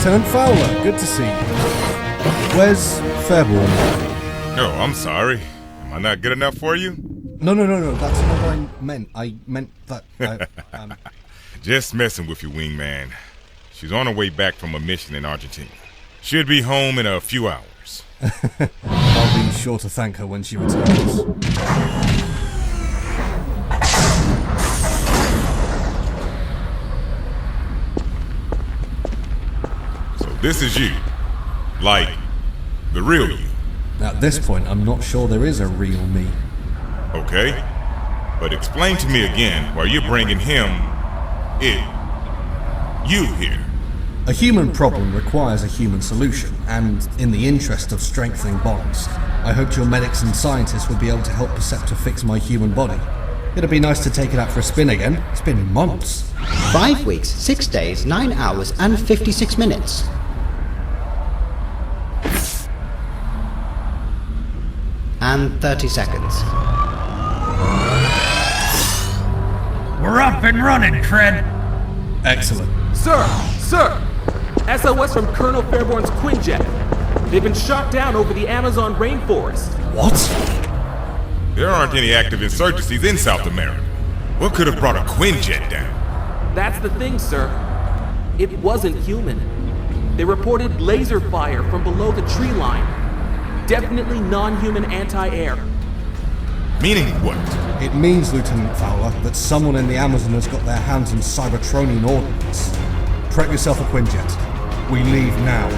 Lieutenant Fowler, good to see you. Where's Fairborn? Oh, I'm sorry. Am I not good enough for you? No, that's not what I meant. I meant that... Just messing with you, wingman. She's on her way back from a mission in Argentina. Should be home in a few hours. I'll be sure to thank her when she returns. So this is you. Like, the real you. At this point, I'm not sure there is a real me. Okay. But explain to me again why you're bringing you here. A human problem requires a human solution, and in the interest of strengthening bonds, I hoped your medics and scientists would be able to help Perceptor fix my human body. It'd be nice to take it out for a spin again. It's been months. 5 weeks, 6 days, 9 hours, and 56 minutes. And 30 seconds. We're up and running, Tread. Excellent. Sir! SOS from Colonel Fairborn's quinjet. They've been shot down over the Amazon rainforest. What? There aren't any active insurgencies in South America. What could have brought a quinjet down? That's the thing, sir. It wasn't human. They reported laser fire from below the tree line. Definitely non-human anti-air. Meaning what? It means, Lieutenant Fowler, that someone in the Amazon has got their hands on Cybertronian ordnance. Prep yourself a quinjet. We leave now.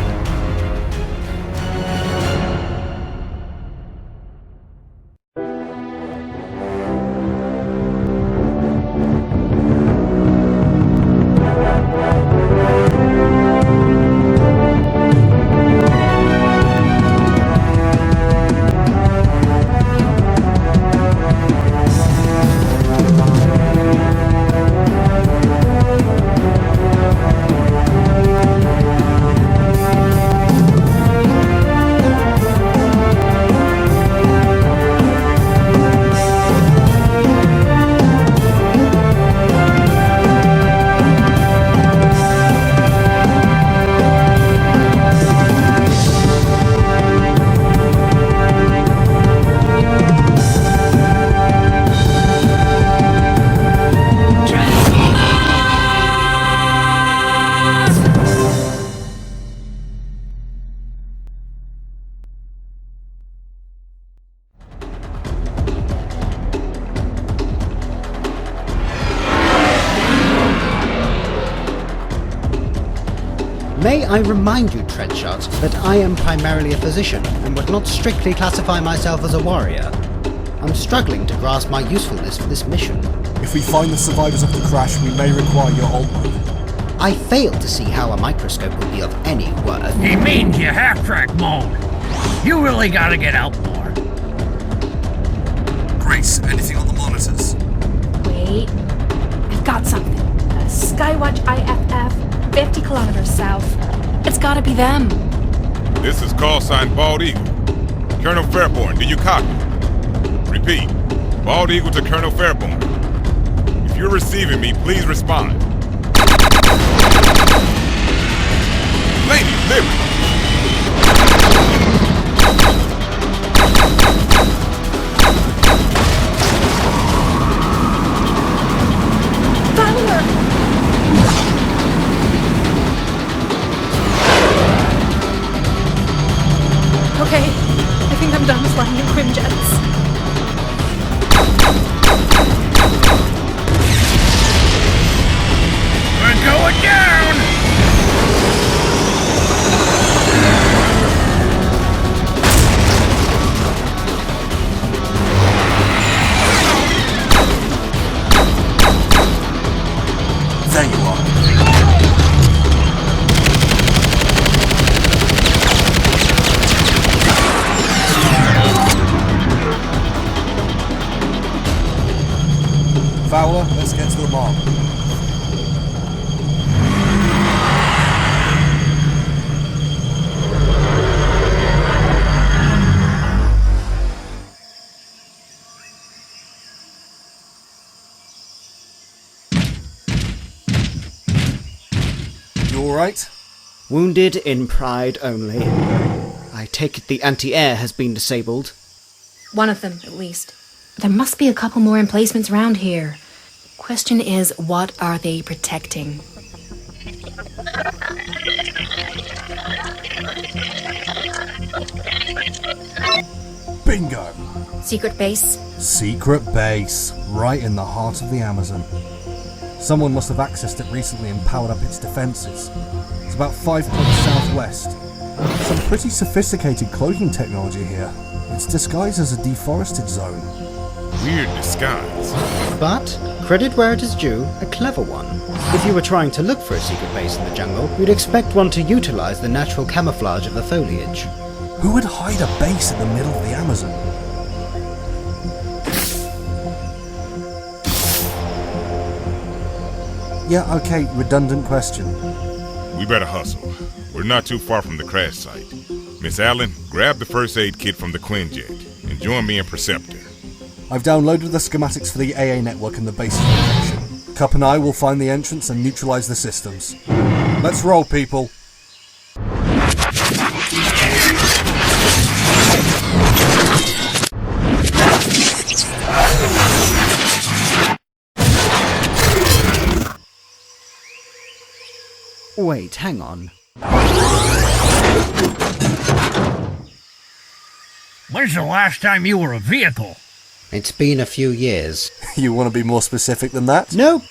May I remind you, Treadshot, that I am primarily a physician and would not strictly classify myself as a warrior. I'm struggling to grasp my usefulness for this mission. If we find the survivors of the crash, we may require your alt mode. I fail to see how a microscope would be of any worth. He means you half-track mode. You really gotta get out more. Grace, anything on the monitors? Wait, I've got something. Skywatch IFF, 50 kilometers south. It's gotta be them. This is call sign Bald Eagle. Colonel Fairborn, do you copy? Repeat. Bald Eagle to Colonel Fairborn. If you're receiving me, please respond. Lady Liberty! Fowler! Okay, I think I'm done flying in quinjets. We're going down! There you are. Fowler, let's get to the mark. You alright? Wounded in pride only. I take it the anti-air has been disabled. One of them, at least. There must be a couple more emplacements around here. Question is, what are they protecting? Bingo! Secret base? Secret base, right in the heart of the Amazon. Someone must have accessed it recently and powered up its defences. It's about 5 points southwest. Some pretty sophisticated cloaking technology here. It's disguised as a deforested zone. Weird disguise. But, credit where it is due, a clever one. If you were trying to look for a secret base in the jungle, you'd expect one to utilize the natural camouflage of the foliage. Who would hide a base in the middle of the Amazon? Yeah, okay, redundant question. We better hustle. We're not too far from the crash site. Miss Allen, grab the first aid kit from the quinjet and join me in Perceptor. I've downloaded the schematics for the AA network and the base's location. Cup and I will find the entrance and neutralize the systems. Let's roll, people. Wait, hang on. When's the last time you were a vehicle? It's been a few years. You want to be more specific than that? Nope.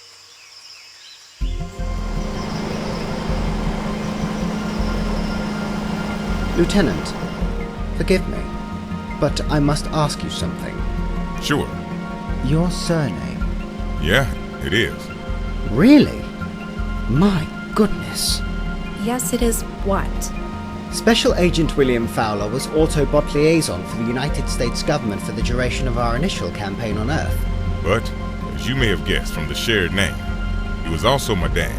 Lieutenant, forgive me, but I must ask you something. Sure. Your surname? Yeah, it is. Really? My goodness. Yes, it is what? Special Agent William Fowler was Autobot liaison for the United States government for the duration of our initial campaign on Earth. But, as you may have guessed from the shared name, he was also my dad.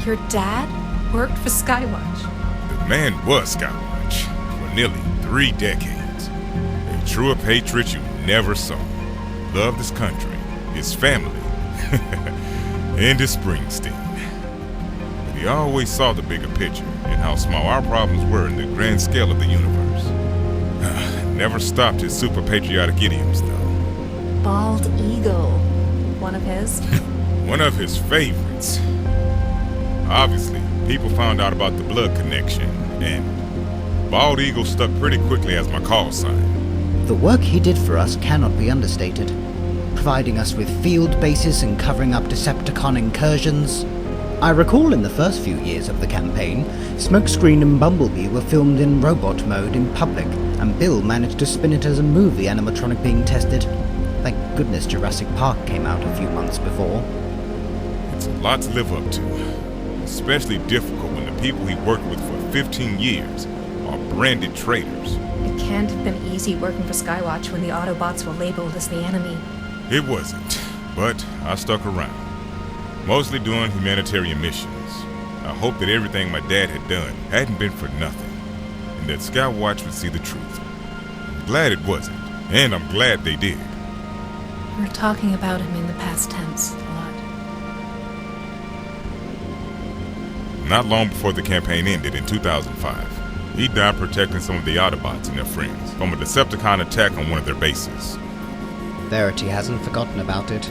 Your dad worked for Skywatch. The man was Skywatch for nearly 3 decades. A true patriot you never saw. Loved his country, his family, and his Springsteen. But he always saw the bigger picture and how small our problems were in the grand scale of the universe. Never stopped his super patriotic idioms, though. Bald Eagle. One of his? One of his favorites. Obviously, people found out about the blood connection, and Bald Eagle stuck pretty quickly as my call sign. The work he did for us cannot be understated, providing us with field bases and covering up Decepticon incursions. I recall in the first few years of the campaign, Smokescreen and Bumblebee were filmed in robot mode in public, and Bill managed to spin it as a movie animatronic being tested. Thank goodness Jurassic Park came out a few months before. It's a lot to live up to, especially difficult when the people he worked with for 15 years are branded traitors. It can't have been easy working for Skywatch when the Autobots were labeled as the enemy. It wasn't, but I stuck around. Mostly doing humanitarian missions. I hoped that everything my dad had done hadn't been for nothing, and that Skywatch would see the truth. I'm glad it wasn't, and I'm glad they did. We're talking about him in the past tense a lot. Not long before the campaign ended in 2005, he died protecting some of the Autobots and their friends from a Decepticon attack on one of their bases. Verity hasn't forgotten about it.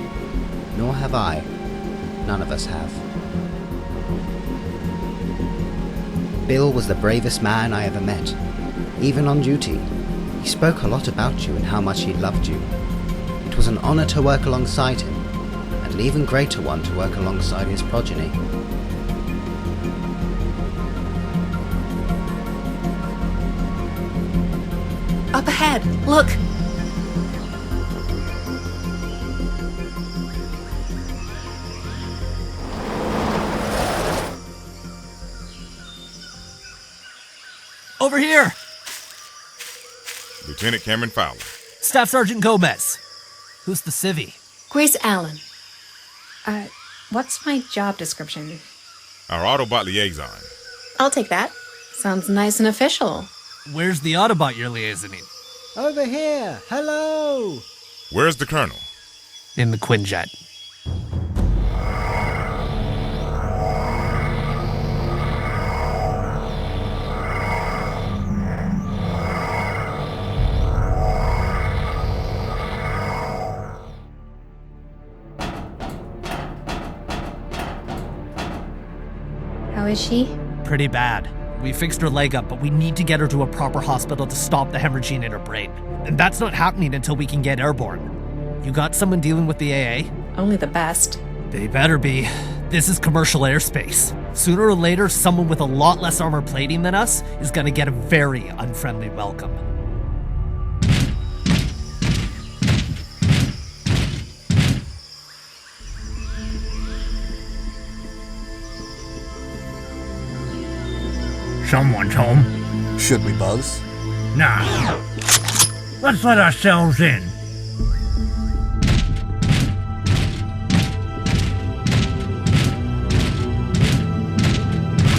Nor have I. None of us have. Bill was the bravest man I ever met. Even on duty. He spoke a lot about you and how much he loved you. It was an honor to work alongside him, and an even greater one to work alongside his progeny. Up ahead! Look! Over here! Lieutenant Cameron Fowler. Staff Sergeant Gomez. Who's the civvy? Grace Allen. What's my job description? Our Autobot liaison. I'll take that. Sounds nice and official. Where's the Autobot you're liaisoning? Over here! Hello! Where's the Colonel? In the quinjet. is she? Pretty bad. We fixed her leg up, but we need to get her to a proper hospital to stop the hemorrhaging in her brain. And that's not happening until we can get airborne. You got someone dealing with the AA? Only the best. They better be. This is commercial airspace. Sooner or later, someone with a lot less armor plating than us is gonna get a very unfriendly welcome. Someone's home. Should we buzz? Nah. Let's let ourselves in.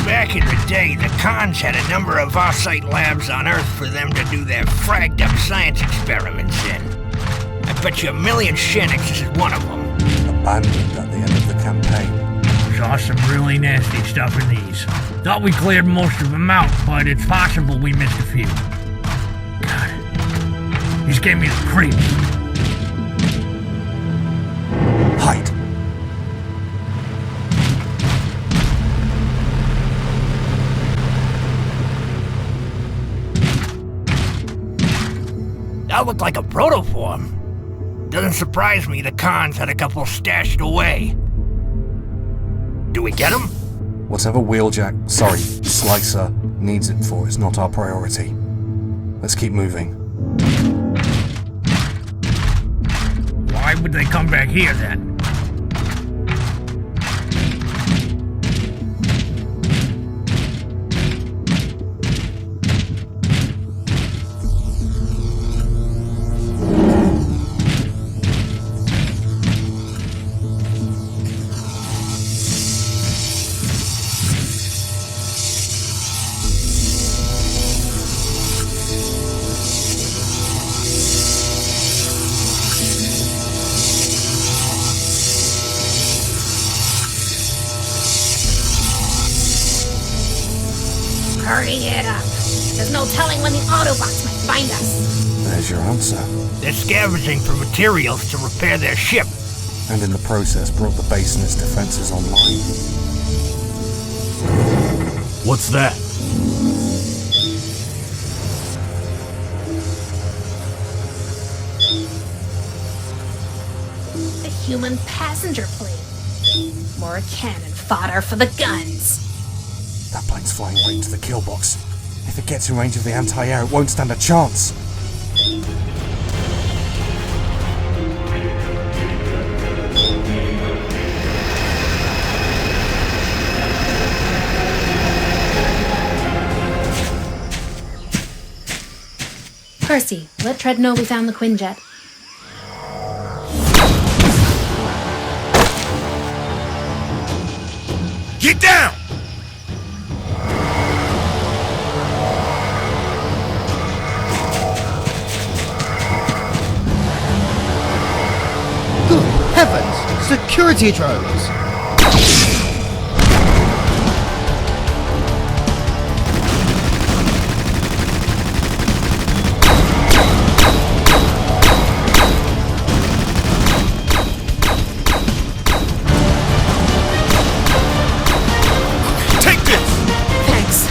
Back in the day, the cons had a number of off-site labs on Earth for them to do their fragged-up science experiments in. I bet you $1,000,000 Shenix is one of them. Abandoned at the end of the campaign. Saw some really nasty stuff in these. Thought we cleared most of them out, but it's possible we missed a few. God, these gave me the creeps. Hide. That looked like a protoform. Doesn't surprise me the cons had a couple stashed away. Do we get them? Whatever Slicer needs it for is not our priority. Let's keep moving. Why would they come back here then? Hurry it up. There's no telling when the Autobots might find us. There's your answer. They're scavenging for materials to repair their ship. And in the process brought the base and its defenses online. What's that? The human passenger plane. More cannon fodder for the guns. That plane's flying right into the kill box. If it gets in range of the anti-air, it won't stand a chance. Percy, let Tread know we found the quinjet. Get down! Good heavens! Security drones! Take this! Thanks.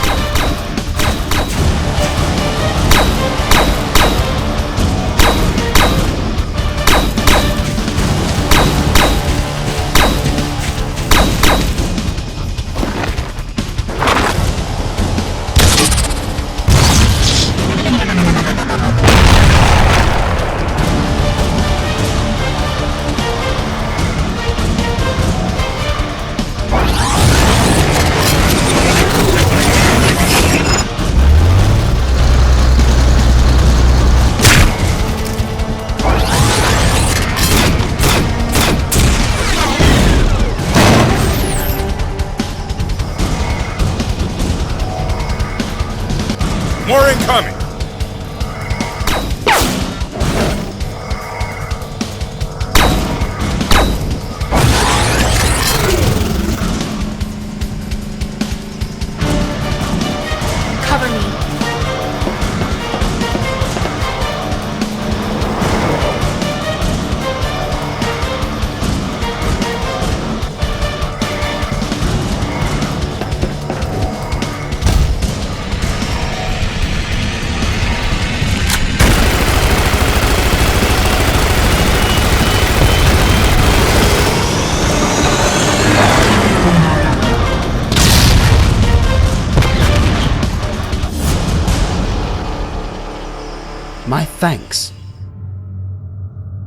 Thanks.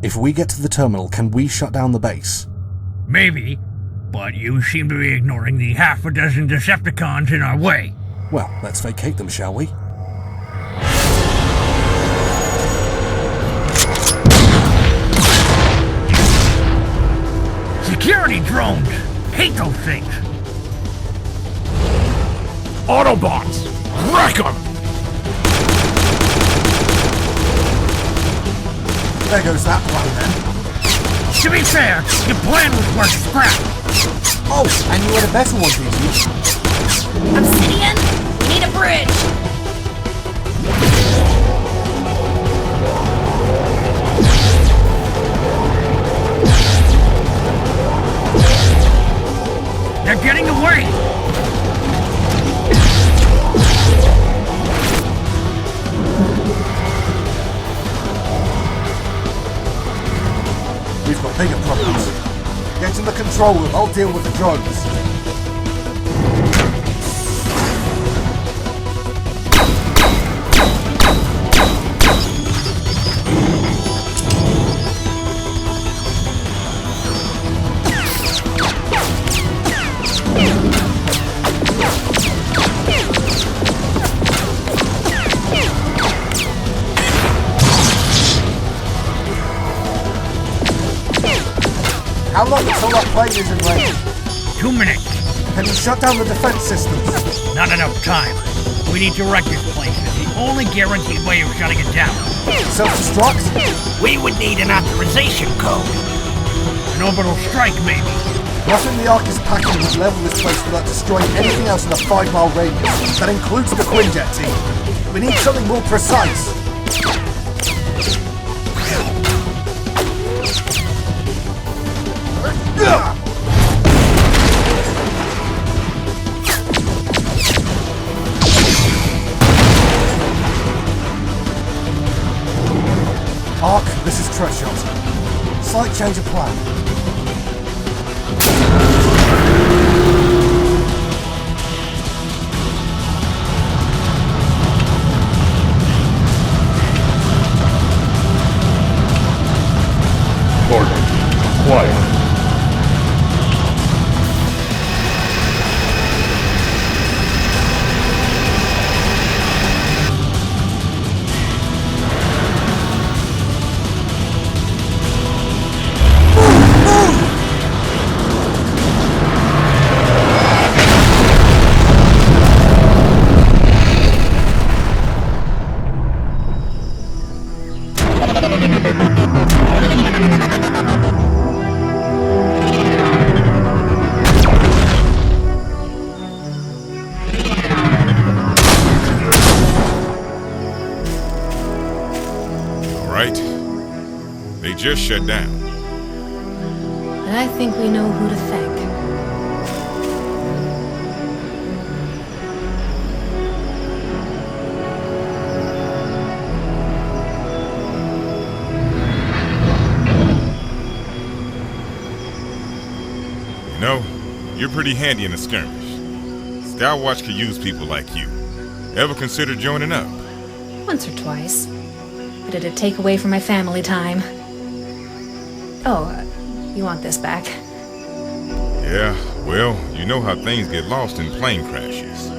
If we get to the terminal, can we shut down the base? Maybe, but you seem to be ignoring the half a dozen Decepticons in our way. Well, let's vacate them, shall we? Security drones! Hate those things! Autobots! Wreck 'em! There goes that plan then. To be fair, your plan was worth scrap! Oh, and you had a better one, did you? Obsidian, we need a bridge. They're getting away! We've got bigger problems. Get in the control room, I'll deal with the drones. How long until that plane is in range? 2 minutes. Can you shut down the defense systems? Not enough time. We need to wreck this place. It's the only guaranteed way of shutting it down. Self-destruct? We would need an authorization code. An orbital strike, maybe. Nothing the Ark is packing would level this place without destroying anything else in a 5-mile radius. That includes the quinjet team. We need something more precise. Ark, this is Treadshot. Slight change of plan. Order. Quiet. They just shut down. And I think we know who to thank. You know, you're pretty handy in a skirmish. Skywatch could use people like you. Ever consider joining up? Once or twice. But it'd take away from my family time. Oh, you want this back? Yeah, well, you know how things get lost in plane crashes.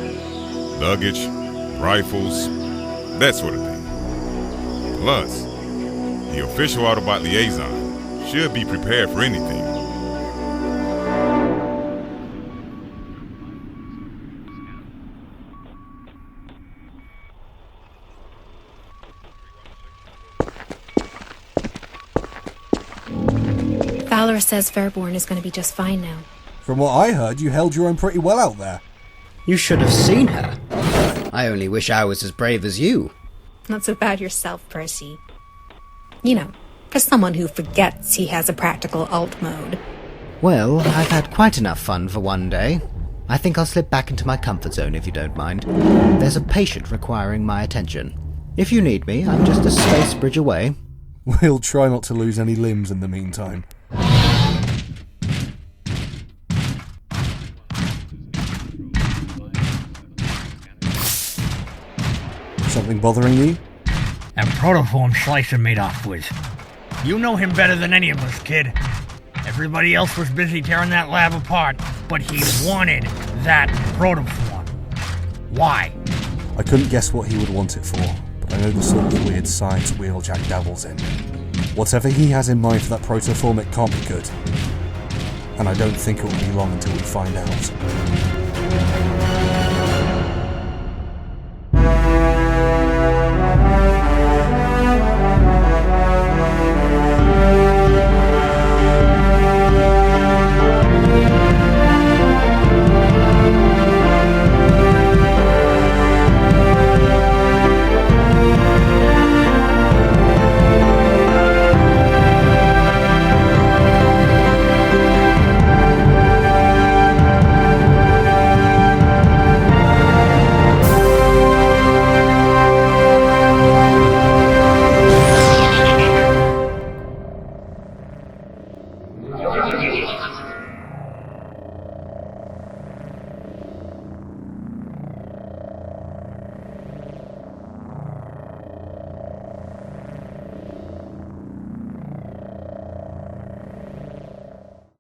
Luggage, rifles, that sort of thing. Plus, the official Autobot liaison should be prepared for anything. Fowler says Fairborn is going to be just fine now. From what I heard, you held your own pretty well out there. You should have seen her. I only wish I was as brave as you. Not so bad yourself, Percy. You know, for someone who forgets he has a practical alt mode. Well, I've had quite enough fun for one day. I think I'll slip back into my comfort zone if you don't mind. There's a patient requiring my attention. If you need me, I'm just a space bridge away. We'll try not to lose any limbs in the meantime. Something bothering you? That protoform Slicer made off with. You know him better than any of us, kid. Everybody else was busy tearing that lab apart, but he wanted that protoform. Why? I couldn't guess what he would want it for, but I know the sort of weird science Wheeljack dabbles in. Whatever he has in mind for that protoform, it can't be good. And I don't think it will be long until we find out.